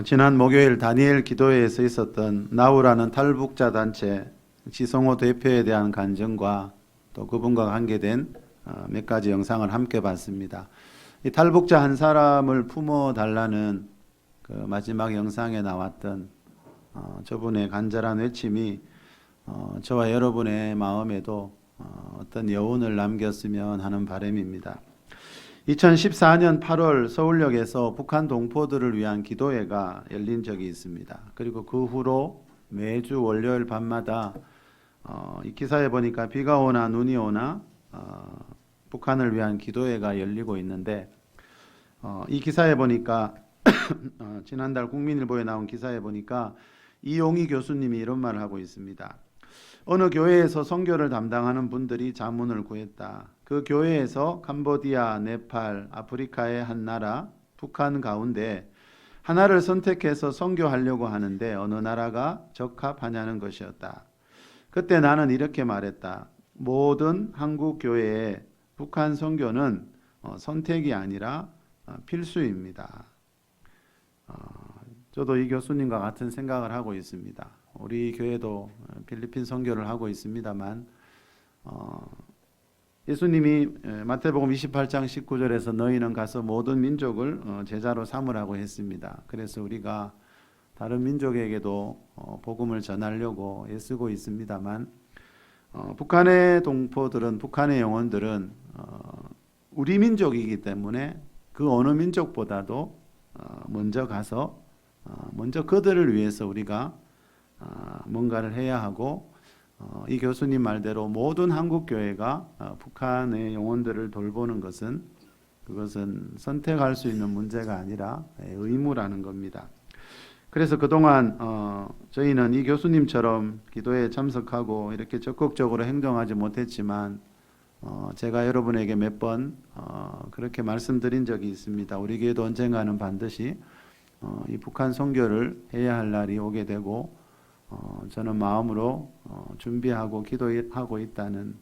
지난 목요일 다니엘 기도회에서 있었던 나우라는 탈북자 단체 지성호 대표에 대한 간증과 또 그분과 관계된 몇 가지 영상을 함께 봤습니다. 이 탈북자 한 사람을 품어달라는 그 마지막 영상에 나왔던 저분의 간절한 외침이 저와 여러분의 마음에도 어떤 여운을 남겼으면 하는 바람입니다. 2014년 8월 서울역에서 북한 동포들을 위한 기도회가 열린 적이 있습니다. 그리고 그 후로 매주 월요일 밤마다 이 기사에 보니까 비가 오나 눈이 오나 북한을 위한 기도회가 열리고 있는데 이 기사에 보니까 지난달 국민일보에 나온 기사에 보니까 이용희 교수님이 이런 말을 하고 있습니다. 어느 교회에서 선교를 담당하는 분들이 자문을 구했다. 그 교회에서 캄보디아, 네팔, 아프리카의 한 나라, 북한 가운데 하나를 선택해서 선교하려고 하는데 어느 나라가 적합하냐는 것이었다. 그때 나는 이렇게 말했다. 모든 한국 교회의 북한 선교는 선택이 아니라 필수입니다. 저도 이 교수님과 같은 생각을 하고 있습니다. 우리 교회도 필리핀 선교를 하고 있습니다만 예수님이 마태복음 28장 19절에서 너희는 가서 모든 민족을 제자로 삼으라고 했습니다. 그래서 우리가 다른 민족에게도 복음을 전하려고 애쓰고 있습니다만 북한의 동포들은 북한의 영혼들은 우리 민족이기 때문에 그 어느 민족보다도 먼저 가서 먼저 그들을 위해서 우리가 뭔가를 해야 하고 이 교수님 말대로 모든 한국 교회가 북한의 영혼들을 돌보는 것은 그것은 선택할 수 있는 문제가 아니라 의무라는 겁니다. 그래서 그동안 저희는 이 교수님처럼 기도에 참석하고 이렇게 적극적으로 행동하지 못했지만 제가 여러분에게 몇 번 그렇게 말씀드린 적이 있습니다. 우리 교회도 언젠가는 반드시 이 북한 선교를 해야 할 날이 오게 되고 저는 마음으로 준비하고 기도하고 있다는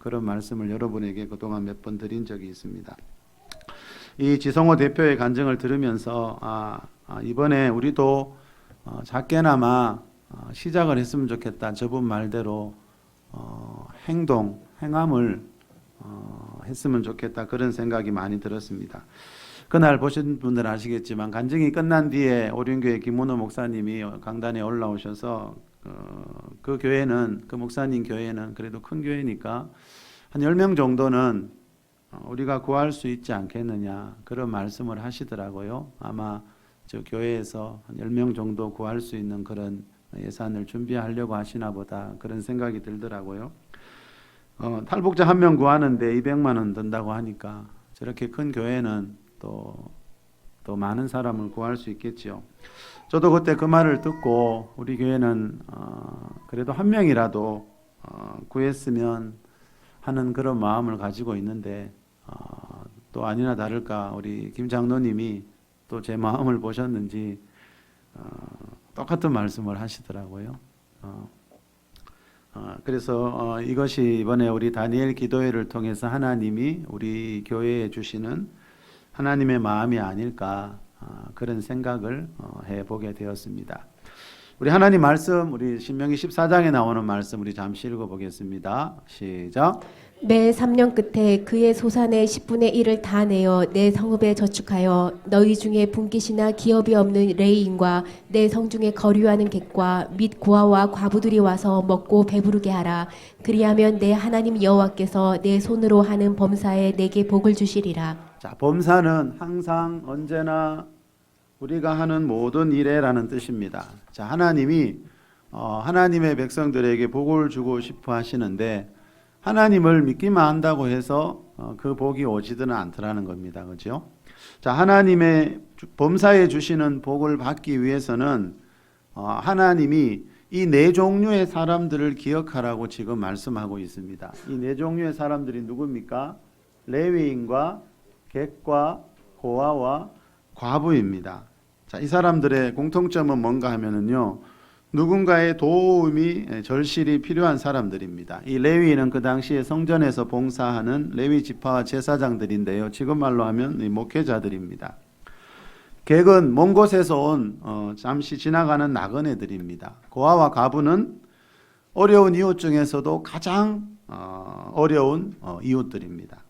그런 말씀을 여러분에게 그동안 몇 번 드린 적이 있습니다. 이 지성호 대표의 간증을 들으면서 이번에 우리도 작게나마 시작을 했으면 좋겠다. 저분 말대로 행함을 했으면 좋겠다. 그런 생각이 많이 들었습니다. 그날 보신 분들은 아시겠지만 간증이 끝난 뒤에 오륜교회 김문호 목사님이 강단에 올라오셔서 그 교회는 그 목사님 교회는 그래도 큰 교회니까 한 10명 정도는 우리가 구할 수 있지 않겠느냐 그런 말씀을 하시더라고요. 아마 저 교회에서 한 10명 정도 구할 수 있는 그런 예산을 준비하려고 하시나 보다 그런 생각이 들더라고요. 탈북자 한 명 구하는데 200만 원 든다고 하니까 저렇게 큰 교회는 또 많은 사람을 구할 수 있겠지요. 저도 그때 그 말을 듣고 우리 교회는 그래도 한 명이라도 구했으면 하는 그런 마음을 가지고 있는데 또 아니나 다를까 우리 김 장로님이 또 제 마음을 보셨는지 똑같은 말씀을 하시더라고요. 그래서 이것이 이번에 우리 다니엘 기도회를 통해서 하나님이 우리 교회에 주시는 하나님의 마음이 아닐까 그런 생각을 해보게 되었습니다. 우리 하나님 말씀 우리 신명기 14장에 나오는 말씀 우리 잠시 읽어보겠습니다. 시작. 매 3년 끝에 그의 소산의 10분의 1을 다 내어 내 성읍에 저축하여 너희 중에 분깃이나 기업이 없는 레위인과 내 성중에 거류하는 객과 및 고아와 과부들이 와서 먹고 배부르게 하라. 그리하면 내 하나님 여호와께서 내 손으로 하는 범사에 내게 복을 주시리라. 자, 범사는 항상 언제나 우리가 하는 모든 일에라는 뜻입니다. 자, 하나님이 하나님의 백성들에게 복을 주고 싶어 하시는데 하나님을 믿기만 한다고 해서 그 복이 오지는 않더라는 겁니다. 그렇죠? 자, 하나님의 범사에 주시는 복을 받기 위해서는 하나님이 이 네 종류의 사람들을 기억하라고 지금 말씀하고 있습니다. 이 네 종류의 사람들이 누굽니까? 레위인과 객과 고아와 과부입니다. 자, 이 사람들의 공통점은 뭔가 하면은요, 누군가의 도움이 절실히 필요한 사람들입니다. 이 레위인은 그 당시에 성전에서 봉사하는 레위 지파와 제사장들인데요, 지금 말로 하면 이 목회자들입니다. 객은 먼 곳에서 온 잠시 지나가는 나그네들입니다. 고아와 과부는 어려운 이웃 중에서도 가장 어려운 이웃들입니다.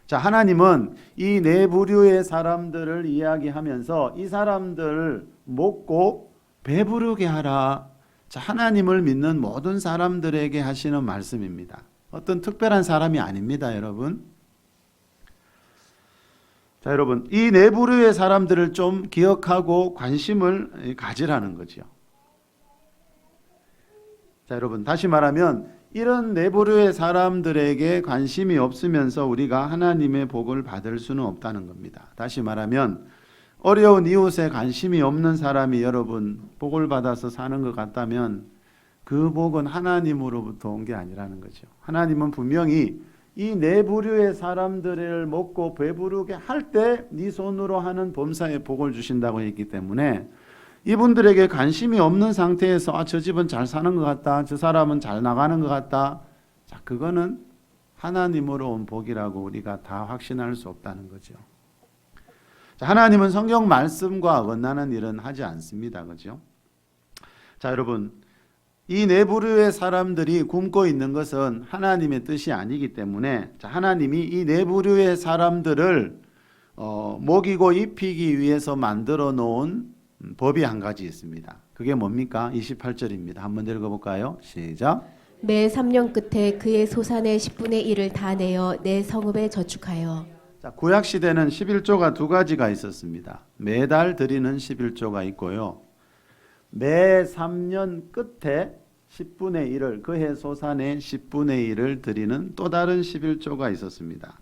자, 하나님은 이 네 부류의 사람들을 이야기하면서 이 사람들을 먹고 배부르게 하라. 자, 하나님을 믿는 모든 사람들에게 하시는 말씀입니다. 어떤 특별한 사람이 아닙니다, 여러분. 자, 여러분, 이 네 부류의 사람들을 좀 기억하고 관심을 가지라는 거죠. 자, 여러분, 다시 말하면 이런 네 부류의 사람들에게 관심이 없으면서 우리가 하나님의 복을 받을 수는 없다는 겁니다. 다시 말하면 어려운 이웃에 관심이 없는 사람이 여러분 복을 받아서 사는 것 같다면 그 복은 하나님으로부터 온 게 아니라는 거죠. 하나님은 분명히 이 네 부류의 사람들을 먹고 배부르게 할 때 네 손으로 하는 범사에 복을 주신다고 했기 때문에 이분들에게 관심이 없는 상태에서 저 집은 잘 사는 것 같다, 저 사람은 잘 나가는 것 같다, 자, 그거는 하나님으로 온 복이라고 우리가 다 확신할 수 없다는 거죠. 자, 하나님은 성경 말씀과 어긋나는 일은 하지 않습니다. 그죠? 자, 여러분, 이 네 부류의 사람들이 굶고 있는 것은 하나님의 뜻이 아니기 때문에, 자, 하나님이 이 네 부류의 사람들을 먹이고 입히기 위해서 만들어 놓은 법이 한 가지 있습니다. 그게 뭡니까? 28절입니다. 한번 읽어볼까요? 시작. 매 3년 끝에 그의 소산의 10분의 1을 다 내어 내 성읍에 저축하여. 자, 구약 시대는 11조가 두 가지가 있었습니다. 매달 드리는 11조가 있고요. 매 3년 끝에 10분의 1을 그해 소산의 10분의 1을 드리는 또 다른 11조가 있었습니다.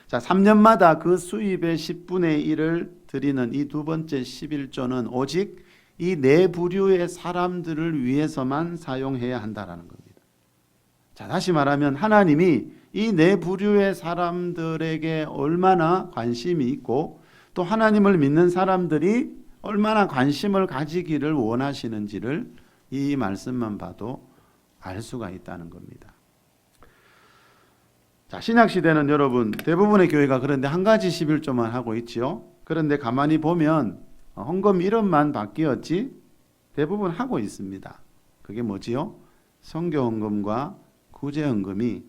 자, 3년마다 그 수입의 10분의 1을 드리는 이 두 번째 11조는 오직 이 네 부류의 사람들을 위해서만 사용해야 한다라는 겁니다. 자, 다시 말하면 하나님이 이 네 부류의 사람들에게 얼마나 관심이 있고 또 하나님을 믿는 사람들이 얼마나 관심을 가지기를 원하시는지를 이 말씀만 봐도 알 수가 있다는 겁니다. 자, 신약 시대는 여러분 대부분의 교회가 그런데 한 가지 11조만 하고 있지요. 그런데 가만히 보면 헌금 이름만 바뀌었지 대부분 하고 있습니다. 그게 뭐지요? 선교 헌금과 구제 헌금이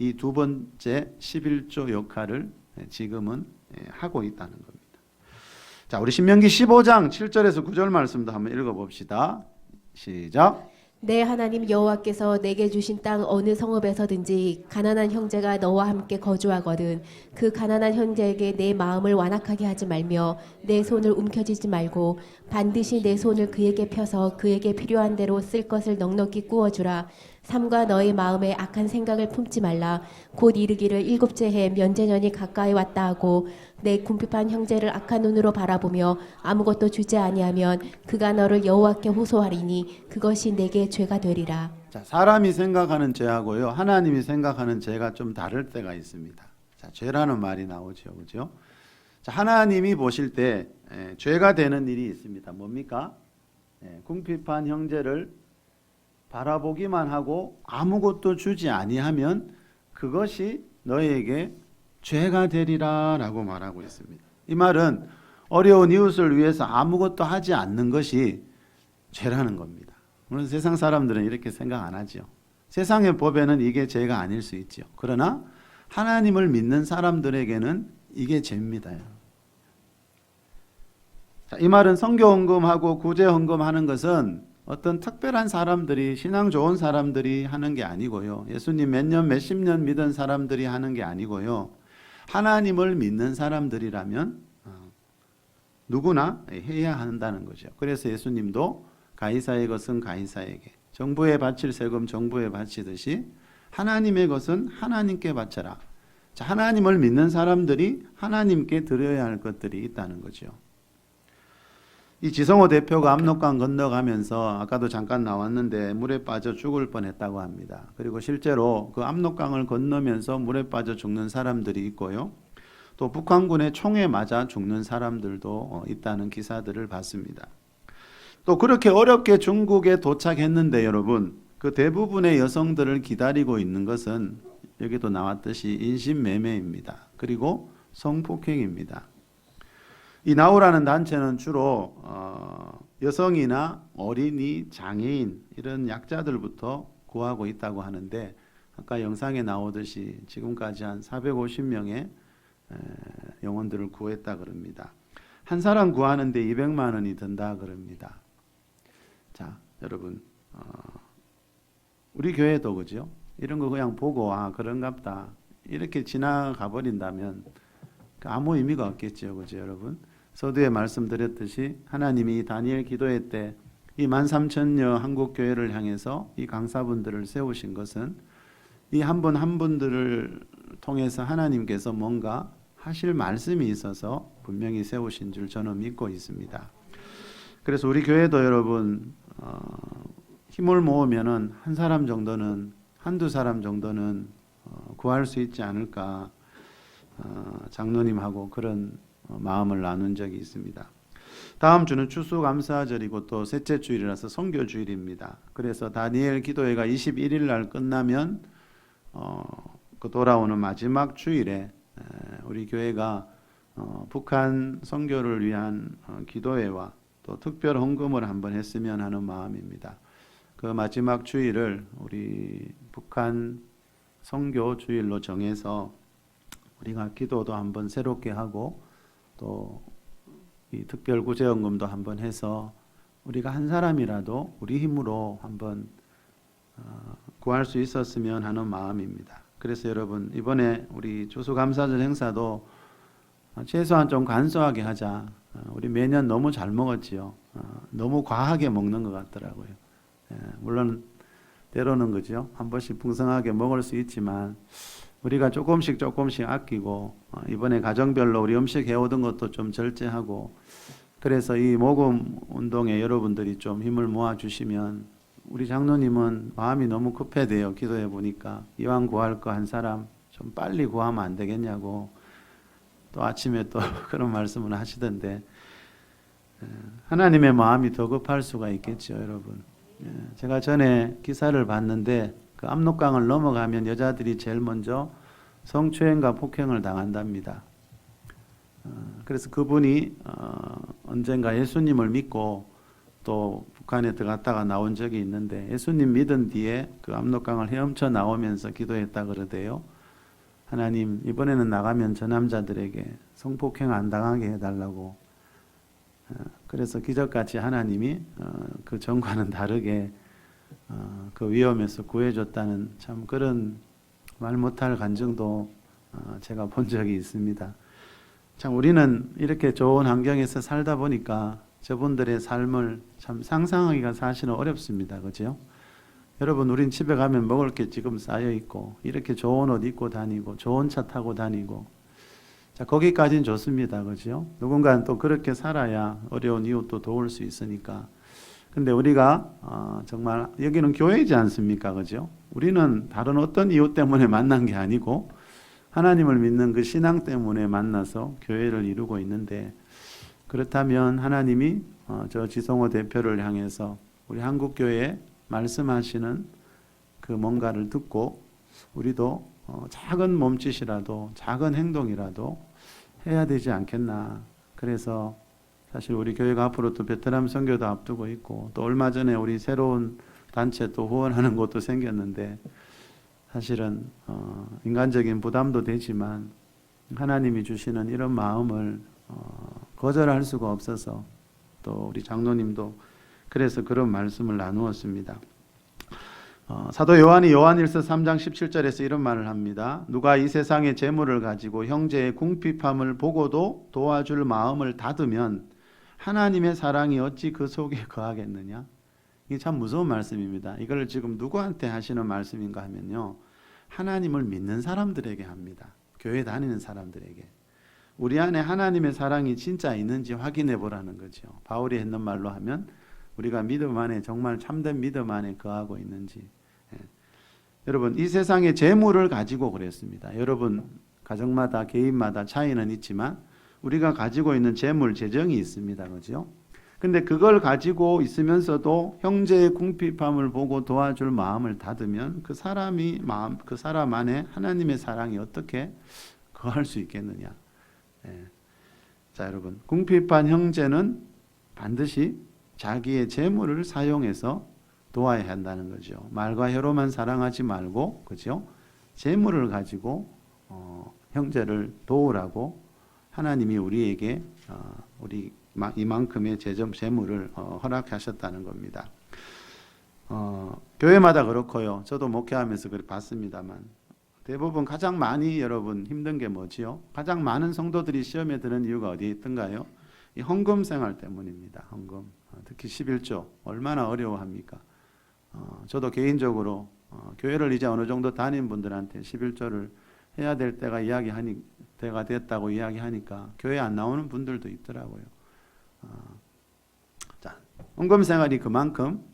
이 두 번째 11조 역할을 지금은 하고 있다는 겁니다. 자, 우리 신명기 15장 7절에서 9절 말씀도 한번 읽어봅시다. 시작. 내 하나님 여호와께서 내게 주신 땅 어느 성읍에서든지 가난한 형제가 너와 함께 거주하거든 그 가난한 형제에게 내 마음을 완악하게 하지 말며 내 손을 움켜쥐지 말고 반드시 내 손을 그에게 펴서 그에게 필요한 대로 쓸 것을 넉넉히 구워주라. 삼가 너의 마음에 악한 생각을 품지 말라. 곧 이르기를 일곱째 해 면제년이 가까이 왔다 하고 내 궁핍한 형제를 악한 눈으로 바라보며 아무것도 주지 아니하면 그가 너를 여호와께 호소하리니 그것이 내게 죄가 되리라. 자, 사람이 생각하는 죄하고요 하나님이 생각하는 죄가 좀 다를 때가 있습니다. 자, 죄라는 말이 나오죠, 그죠? 자, 하나님이 보실 때 죄가 되는 일이 있습니다. 뭡니까? 궁핍한 형제를 바라보기만 하고 아무것도 주지 아니하면 그것이 너에게 죄가 되리라라고 말하고 있습니다. 이 말은 어려운 이웃을 위해서 아무것도 하지 않는 것이 죄라는 겁니다. 물론 세상 사람들은 이렇게 생각 안 하죠. 세상의 법에는 이게 죄가 아닐 수 있죠. 그러나 하나님을 믿는 사람들에게는 이게 죄입니다. 자, 이 말은 선교 헌금하고 구제 헌금하는 것은 어떤 특별한 사람들이 신앙 좋은 사람들이 하는 게 아니고요. 예수님 몇 년 몇십 년 믿은 사람들이 하는 게 아니고요. 하나님을 믿는 사람들이라면 누구나 해야 한다는 거죠. 그래서 예수님도 가이사의 것은 가이사에게, 정부에 바칠 세금 정부에 바치듯이 하나님의 것은 하나님께 바쳐라. 자, 하나님을 믿는 사람들이 하나님께 드려야 할 것들이 있다는 거죠. 이 지성호 대표가 압록강 건너가면서 아까도 잠깐 나왔는데 물에 빠져 죽을 뻔했다고 합니다. 그리고 실제로 그 압록강을 건너면서 물에 빠져 죽는 사람들이 있고요. 또 북한군의 총에 맞아 죽는 사람들도 있다는 기사들을 봤습니다. 또 그렇게 어렵게 중국에 도착했는데 여러분, 그 대부분의 여성들을 기다리고 있는 것은 여기도 나왔듯이 인신매매입니다. 그리고 성폭행입니다. 이 나우라는 단체는 주로 여성이나 어린이, 장애인 이런 약자들부터 구하고 있다고 하는데 아까 영상에 나오듯이 지금까지 한 450명의 영혼들을 구했다 그럽니다. 한 사람 구하는데 200만 원이 든다 그럽니다. 자, 여러분 우리 교회도 그죠? 이런 거 그냥 보고 그런갑다 이렇게 지나가 버린다면 아무 의미가 없겠죠, 그죠, 여러분? 서두에 말씀드렸듯이 하나님이 이 다니엘 기도회 때 이 13,000여 한국 교회를 향해서 이 강사분들을 세우신 것은 이 한 분 한 분들을 통해서 하나님께서 뭔가 하실 말씀이 있어서 분명히 세우신 줄 저는 믿고 있습니다. 그래서 우리 교회도 여러분 힘을 모으면은 한 사람 정도는 한두 사람 정도는 구할 수 있지 않을까 장로님하고 그런 마음을 나눈 적이 있습니다. 다음 주는 추수감사절이고 또 셋째 주일이라서 선교주일입니다. 그래서 다니엘 기도회가 21일 날 끝나면 그 돌아오는 마지막 주일에 우리 교회가 북한 선교를 위한 기도회와 또 특별 헌금을 한번 했으면 하는 마음입니다. 그 마지막 주일을 우리 북한 선교 주일로 정해서 우리가 기도도 한번 새롭게 하고 또 이 특별 구제헌금도 한번 해서 우리가 한 사람이라도 우리 힘으로 한번 구할 수 있었으면 하는 마음입니다. 그래서 여러분 이번에 우리 추수감사절 행사도 최소한 좀 간소하게 하자. 우리 매년 너무 잘 먹었지요. 너무 과하게 먹는 것 같더라고요. 물론 때로는 그죠. 한 번씩 풍성하게 먹을 수 있지만 우리가 조금씩 아끼고 이번에 가정별로 우리 음식 해오던 것도 좀 절제하고 그래서 이 모금 운동에 여러분들이 좀 힘을 모아주시면 우리 장로님은 마음이 너무 급해돼요. 기도해 보니까 이왕 구할 거 한 사람 좀 빨리 구하면 안 되겠냐고 또 아침에 또 그런 말씀을 하시던데 하나님의 마음이 더 급할 수가 있겠죠, 여러분. 제가 전에 기사를 봤는데 그 압록강을 넘어가면 여자들이 제일 먼저 성추행과 폭행을 당한답니다. 그래서 그분이 언젠가 예수님을 믿고 또 북한에 들어갔다가 나온 적이 있는데 예수님 믿은 뒤에 그 압록강을 헤엄쳐 나오면서 기도했다 그러대요. 하나님 이번에는 나가면 저 남자들에게 성폭행 안 당하게 해달라고. 그래서 기적같이 하나님이 그 전과는 다르게 그 위험에서 구해줬다는 참 그런 말 못할 간증도 제가 본 적이 있습니다. 참 우리는 이렇게 좋은 환경에서 살다 보니까 저분들의 삶을 참 상상하기가 사실은 어렵습니다. 그죠? 여러분 우린 집에 가면 먹을 게 지금 쌓여 있고 이렇게 좋은 옷 입고 다니고 좋은 차 타고 다니고 자 거기까지는 좋습니다. 그죠? 누군가는 또 그렇게 살아야 어려운 이웃도 도울 수 있으니까 근데 우리가 정말 여기는 교회이지 않습니까? 그죠? 우리는 다른 어떤 이유 때문에 만난 게 아니고 하나님을 믿는 그 신앙 때문에 만나서 교회를 이루고 있는데 그렇다면 하나님이 저 지성호 대표를 향해서 우리 한국교회에 말씀하시는 그 뭔가를 듣고 우리도 작은 몸짓이라도 작은 행동이라도 해야 되지 않겠나. 그래서 사실 우리 교회가 앞으로 또 베트남 선교도 앞두고 있고 또 얼마 전에 우리 새로운 단체 또 후원하는 곳도 생겼는데 사실은 인간적인 부담도 되지만 하나님이 주시는 이런 마음을 거절할 수가 없어서 또 우리 장로님도 그래서 그런 말씀을 나누었습니다. 사도 요한이 요한일서 3장 17절에서 이런 말을 합니다. 누가 이 세상의 재물을 가지고 형제의 궁핍함을 보고도 도와줄 마음을 닫으면 하나님의 사랑이 어찌 그 속에 거하겠느냐? 이게 참 무서운 말씀입니다. 이걸 지금 누구한테 하시는 말씀인가 하면요. 하나님을 믿는 사람들에게 합니다. 교회 다니는 사람들에게. 우리 안에 하나님의 사랑이 진짜 있는지 확인해 보라는 거죠. 바울이 했는 말로 하면 우리가 믿음 안에 정말 참된 믿음 안에 거하고 있는지. 여러분 이 세상의 재물을 가지고 그랬습니다. 여러분 가정마다 개인마다 차이는 있지만 우리가 가지고 있는 재물 재정이 있습니다. 그죠? 근데 그걸 가지고 있으면서도 형제의 궁핍함을 보고 도와줄 마음을 닫으면 그 사람 안에 하나님의 사랑이 어떻게 거할 수 있겠느냐. 자, 여러분, 궁핍한 형제는 반드시 자기의 재물을 사용해서 도와야 한다는 거죠. 말과 혀로만 사랑하지 말고, 그죠? 재물을 가지고 형제를 도우라고 하나님이 우리에게 우리 이만큼의 재물을 허락하셨다는 겁니다. 교회마다 그렇고요. 저도 목회하면서 그렇게 봤습니다만 대부분 가장 많이 여러분 힘든 게 뭐지요? 가장 많은 성도들이 시험에 드는 이유가 어디에 있던가요? 이 헌금 생활 때문입니다. 헌금. 특히 11조 얼마나 어려워합니까? 저도 개인적으로 교회를 이제 어느 정도 다닌 분들한테 11조를 해야 될 때가 때가 됐다고 이야기하니까 교회 안 나오는 분들도 있더라고요. 자, 헌금 생활이 그만큼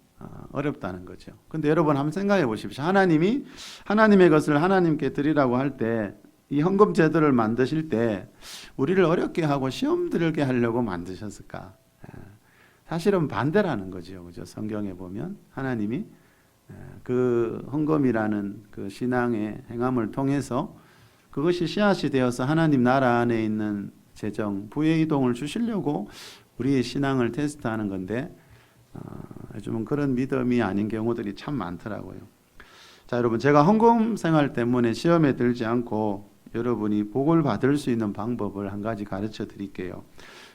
어렵다는 거죠. 근데 여러분 한번 생각해 보십시오. 하나님이 하나님의 것을 하나님께 드리라고 할 때 이 헌금 제도를 만드실 때 우리를 어렵게 하고 시험 들게 하려고 만드셨을까? 사실은 반대라는 거죠. 그죠? 성경에 보면 하나님이 그 헌금이라는 그 신앙의 행함을 통해서 그것이 씨앗이 되어서 하나님 나라 안에 있는 재정, 부의 이동을 주시려고 우리의 신앙을 테스트하는 건데 요즘은 그런 믿음이 아닌 경우들이 참 많더라고요. 자, 여러분, 제가 헌금 생활 때문에 시험에 들지 않고 여러분이 복을 받을 수 있는 방법을 한 가지 가르쳐 드릴게요.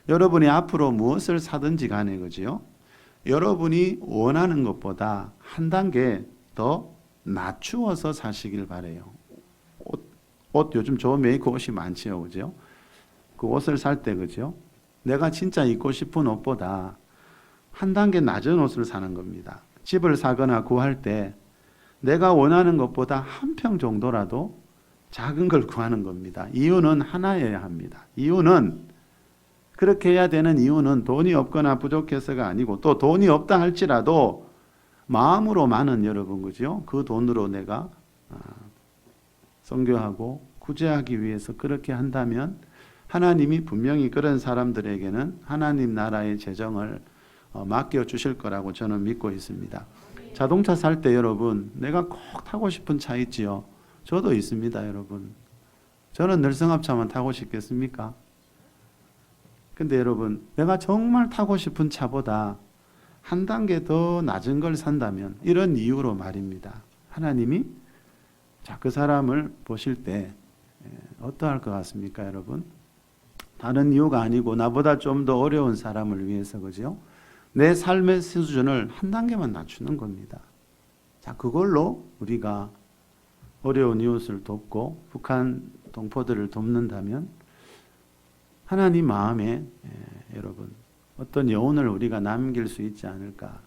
여러분이 앞으로 무엇을 사든지 간에 그죠? 여러분이 원하는 것보다 한 단계 더 낮추어서 사시길 바래요. 옷 요즘 좋은 메이커 옷이 많지요, 그죠? 그 옷을 살 때 그죠? 내가 진짜 입고 싶은 옷보다 한 단계 낮은 옷을 사는 겁니다. 집을 사거나 구할 때 내가 원하는 것보다 한 평 정도라도 작은 걸 구하는 겁니다. 이유는 하나여야 합니다. 이유는 그렇게 해야 되는 이유는 돈이 없거나 부족해서가 아니고 또 돈이 없다 할지라도 마음으로만은 여러분 그죠? 그 돈으로 내가 선교하고 구제하기 위해서 그렇게 한다면 하나님이 분명히 그런 사람들에게는 하나님 나라의 재정을 맡겨 주실 거라고 저는 믿고 있습니다. 자동차 살 때 여러분 내가 꼭 타고 싶은 차 있지요. 저도 있습니다, 여러분. 저는 늘성합차만 타고 싶겠습니까? 근데 여러분 내가 정말 타고 싶은 차보다 한 단계 더 낮은 걸 산다면 이런 이유로 말입니다. 하나님이 자, 그 사람을 보실 때 어떠할 것 같습니까, 여러분? 다른 이유가 아니고 나보다 좀 더 어려운 사람을 위해서 그죠? 내 삶의 수준을 한 단계만 낮추는 겁니다. 자, 그걸로 우리가 어려운 이웃을 돕고 북한 동포들을 돕는다면 하나님 마음에 여러분 어떤 여운을 우리가 남길 수 있지 않을까.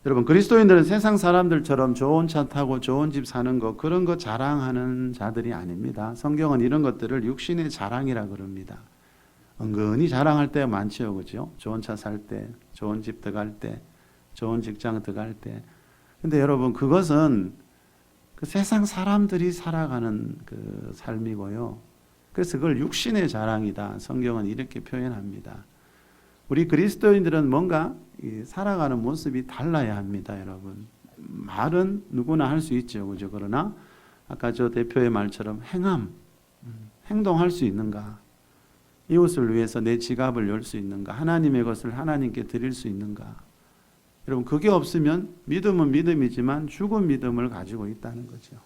여러분 그리스도인들은 세상 사람들처럼 좋은 차 타고 좋은 집 사는 거 그런 거 자랑하는 자들이 아닙니다. 성경은 이런 것들을 육신의 자랑이라 그럽니다. 은근히 자랑할 때가 많지요, 그죠? 좋은 차 살 때, 좋은 집 들어갈 때, 좋은 직장 들어갈 때. 근데 여러분 그것은 그 세상 사람들이 살아가는 그 삶이고요. 그래서 그걸 육신의 자랑이다. 성경은 이렇게 표현합니다. 우리 그리스도인들은 뭔가 살아가는 모습이 달라야 합니다, 여러분. 말은 누구나 할 수 있죠, 그죠? 그러나 아까 저 대표의 말처럼 행동할 수 있는가? 이웃을 위해서 내 지갑을 열 수 있는가? 하나님의 것을 하나님께 드릴 수 있는가? 여러분 그게 없으면 믿음은 믿음이지만 죽은 믿음을 가지고 있다는 거죠.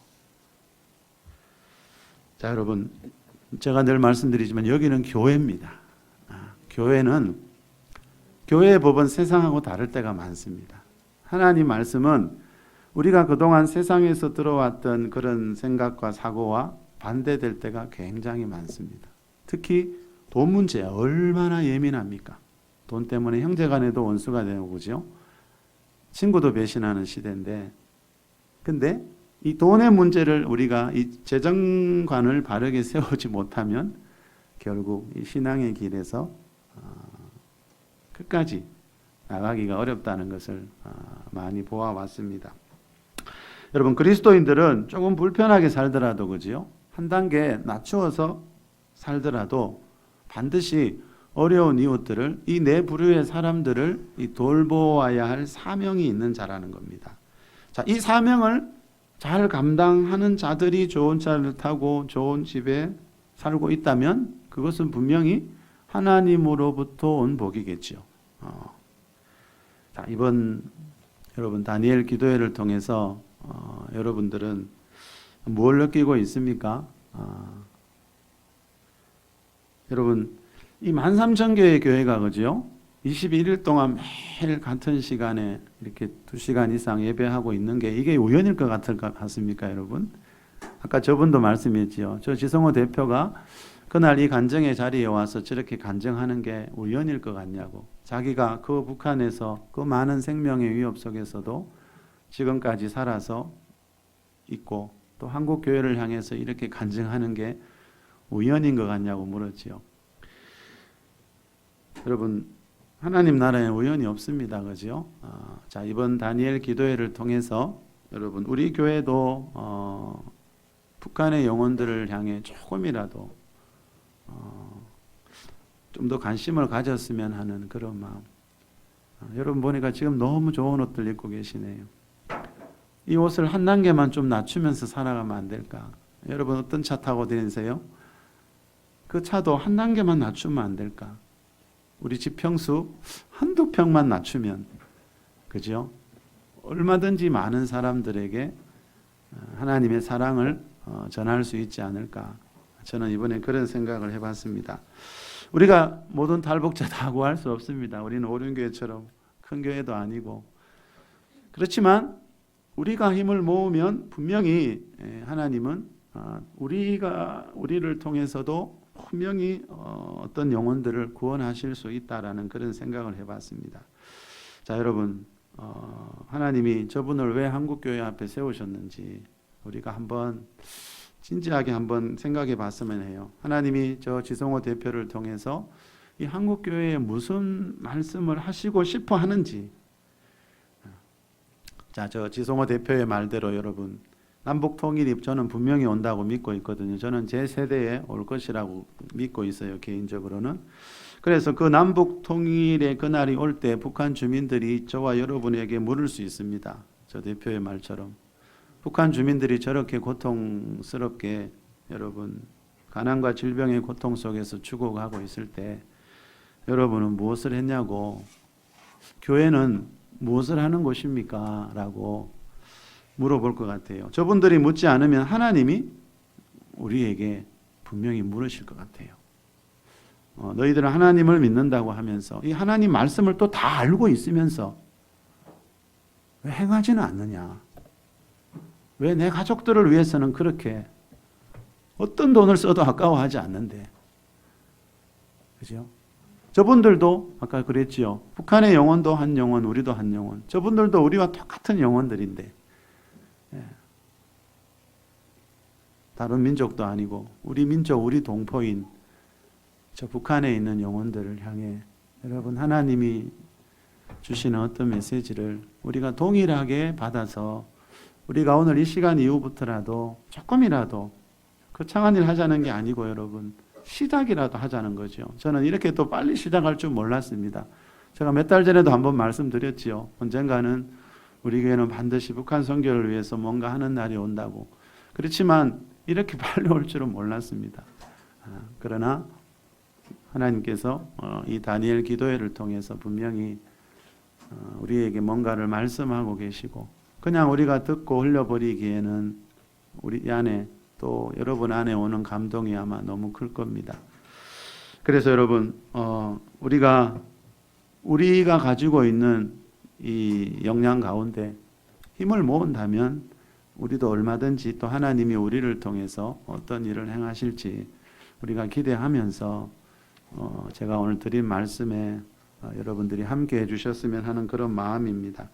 자, 여러분 제가 늘 말씀드리지만 여기는 교회입니다. 교회의 법은 세상하고 다를 때가 많습니다. 하나님 말씀은 우리가 그동안 세상에서 들어왔던 그런 생각과 사고와 반대될 때가 굉장히 많습니다. 특히 돈 문제 얼마나 예민합니까? 돈 때문에 형제간에도 원수가 되고 그죠? 친구도 배신하는 시대인데 근데 이 돈의 문제를 우리가 이 재정관을 바르게 세우지 못하면 결국 이 신앙의 길에서 끝까지 나가기가 어렵다는 것을 많이 보아왔습니다. 여러분 그리스도인들은 조금 불편하게 살더라도 그죠? 한 단계 낮추어서 살더라도 반드시 어려운 이웃들을 이 네 부류의 사람들을 이 돌보아야 할 사명이 있는 자라는 겁니다. 자, 이 사명을 잘 감당하는 자들이 좋은 차를 타고 좋은 집에 살고 있다면 그것은 분명히 하나님으로부터 온 복이겠죠. 자, 이번 여러분 다니엘 기도회를 통해서 여러분들은 뭘 느끼고 있습니까? 여러분 이 13,000개의 교회가 그죠? 21일 동안 매일 같은 시간에 이렇게 2시간 이상 예배하고 있는 게 이게 우연일 것 같습니까, 여러분? 아까 저분도 말씀했지요. 저 지성호 대표가 그날 이 간증의 자리에 와서 저렇게 간증하는 게 우연일 것 같냐고. 자기가 그 북한에서 그 많은 생명의 위협 속에서도 지금까지 살아서 있고 또 한국 교회를 향해서 이렇게 간증하는 게 우연인 것 같냐고 물었지요. 여러분 하나님 나라에는 우연이 없습니다. 그죠? 자, 이번 다니엘 기도회를 통해서 여러분 우리 교회도 북한의 영혼들을 향해 조금이라도 좀 더 관심을 가졌으면 하는 그런 마음. 여러분 보니까 지금 너무 좋은 옷들 입고 계시네요. 이 옷을 한 단계만 좀 낮추면서 살아가면 안 될까? 여러분 어떤 차 타고 다니세요? 그 차도 한 단계만 낮추면 안 될까? 우리 집 평수 한두 평만 낮추면, 그죠? 얼마든지 많은 사람들에게 하나님의 사랑을 전할 수 있지 않을까? 저는 이번에 그런 생각을 해봤습니다. 우리가 모든 탈북자 다 구할 수 없습니다. 우리는 오륜교회처럼 큰 교회도 아니고. 그렇지만 우리가 힘을 모으면 분명히 하나님은 우리를 통해서도 분명히 어떤 영혼들을 구원하실 수 있다라는 그런 생각을 해봤습니다. 자, 여러분 하나님이 저분을 왜 한국교회 앞에 세우셨는지 우리가 한번 진지하게 한번 생각해 봤으면 해요. 하나님이 저 지성호 대표를 통해서 이 한국교회에 무슨 말씀을 하시고 싶어 하는지. 자, 저 지성호 대표의 말대로 여러분 남북 통일이 저는 분명히 온다고 믿고 있거든요. 저는 제 세대에 올 것이라고 믿고 있어요. 개인적으로는. 그래서 그 남북 통일의 그날이 올 때 북한 주민들이 저와 여러분에게 물을 수 있습니다. 저 대표의 말처럼. 북한 주민들이 저렇게 고통스럽게 여러분 가난과 질병의 고통 속에서 죽어가고 있을 때 여러분은 무엇을 했냐고, 교회는 무엇을 하는 곳입니까? 라고 물어볼 것 같아요. 저분들이 묻지 않으면 하나님이 우리에게 분명히 물으실 것 같아요. 너희들은 하나님을 믿는다고 하면서 이 하나님 말씀을 또 다 알고 있으면서 왜 행하지는 않느냐? 왜 내 가족들을 위해서는 그렇게 어떤 돈을 써도 아까워하지 않는데, 그죠? 저분들도 아까 그랬지요. 북한의 영혼도 한 영혼, 우리도 한 영혼. 저분들도 우리와 똑같은 영혼들인데, 다른 민족도 아니고 우리 민족, 우리 동포인 저 북한에 있는 영혼들을 향해 여러분 하나님이 주시는 어떤 메시지를 우리가 동일하게 받아서 우리가 오늘 이 시간 이후부터라도 조금이라도 거창한 일 하자는 게 아니고 여러분 시작이라도 하자는 거죠. 저는 이렇게 또 빨리 시작할 줄 몰랐습니다. 제가 몇 달 전에도 한번 말씀드렸지요. 언젠가는 우리 교회는 반드시 북한 선교를 위해서 뭔가 하는 날이 온다고. 그렇지만 이렇게 빨리 올 줄은 몰랐습니다. 그러나 하나님께서 이 다니엘 기도회를 통해서 분명히 우리에게 뭔가를 말씀하고 계시고 그냥 우리가 듣고 흘려버리기에는 우리 안에 또 여러분 안에 오는 감동이 아마 너무 클 겁니다. 그래서 여러분 우리가 가지고 있는 이 역량 가운데 힘을 모은다면 우리도 얼마든지 또 하나님이 우리를 통해서 어떤 일을 행하실지 우리가 기대하면서 제가 오늘 드린 말씀에 여러분들이 함께 해주셨으면 하는 그런 마음입니다.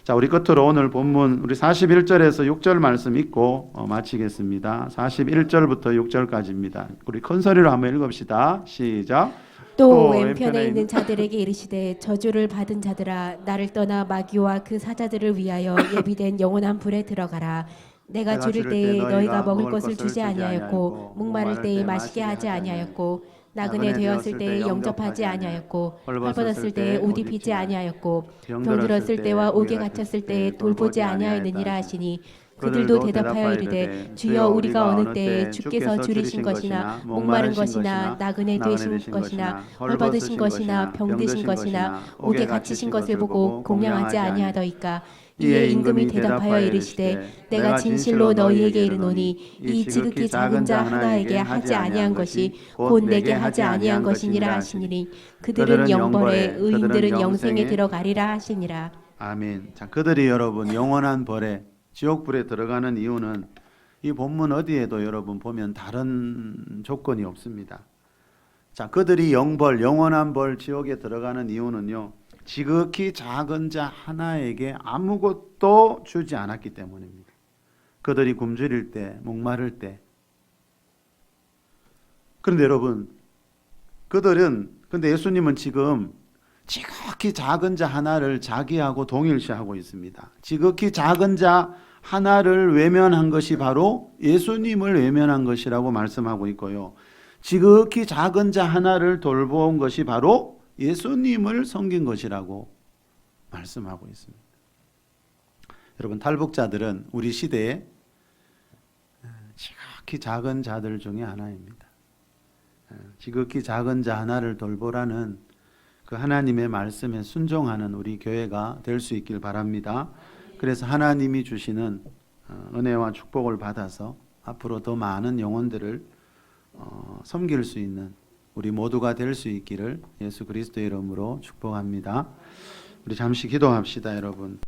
자, 우리 끝으로 오늘 본문 우리 41절에서 6절 말씀 읽고 마치겠습니다. 41절부터 6절까지입니다. 우리 큰 소리로 한번 읽읍시다. 시작. 또 왼편에 있는 자들에게 이르시되 저주를 받은 자들아 나를 떠나 마귀와 그 사자들을 위하여 예비된 영원한 불에 들어가라. 내가 줄일 때에 너희가 먹을 것을 주지 아니하였고 목마를 때에 마시게 하지 아니하였고 나그네 되었을 때에 영접하지 아니하였고 헐벗었을 때에 옷 입히지 아니하였고 병들었을 때와 옥에 갇혔을 때에 돌보지 아니하였느니라 하시니 그들도 대답하여 이르되 주여 우리가 어느 때에 주께서 줄이신 것이나 목마른 것이나 나그네 되신 것이나 헐 받으신 것이나 병 드신 것이나 옥에 갇히신 것을 보고 공양하지 아니하더이까. 이에 임금이 대답하여 이르시되 내가 진실로 너희에게 이르노니 이 지극히 작은 자 하나에게 하지 아니한 것이 곧 내게 하지 아니한 것이니라 하시니니 그들은 영벌에 의인들은 영생에 들어가리라 하시니라. 아멘. 자, 그들이 여러분 영원한 벌에 지옥불에 들어가는 이유는 이 본문 어디에도 여러분 보면 다른 조건이 없습니다. 자, 그들이 영벌, 영원한 벌 지옥에 들어가는 이유는요. 지극히 작은 자 하나에게 아무것도 주지 않았기 때문입니다. 그들이 굶주릴 때, 목마를 때. 그런데 여러분, 근데 예수님은 지금 지극히 작은 자 하나를 자기하고 동일시하고 있습니다. 지극히 작은 자 하나를 외면한 것이 바로 예수님을 외면한 것이라고 말씀하고 있고요. 지극히 작은 자 하나를 돌보은 것이 바로 예수님을 섬긴 것이라고 말씀하고 있습니다. 여러분, 탈북자들은 우리 시대에 지극히 작은 자들 중에 하나입니다. 지극히 작은 자 하나를 돌보라는 그 하나님의 말씀에 순종하는 우리 교회가 될 수 있길 바랍니다. 그래서 하나님이 주시는 은혜와 축복을 받아서 앞으로 더 많은 영혼들을 섬길 수 있는 우리 모두가 될 수 있기를 예수 그리스도의 이름으로 축복합니다. 우리 잠시 기도합시다, 여러분.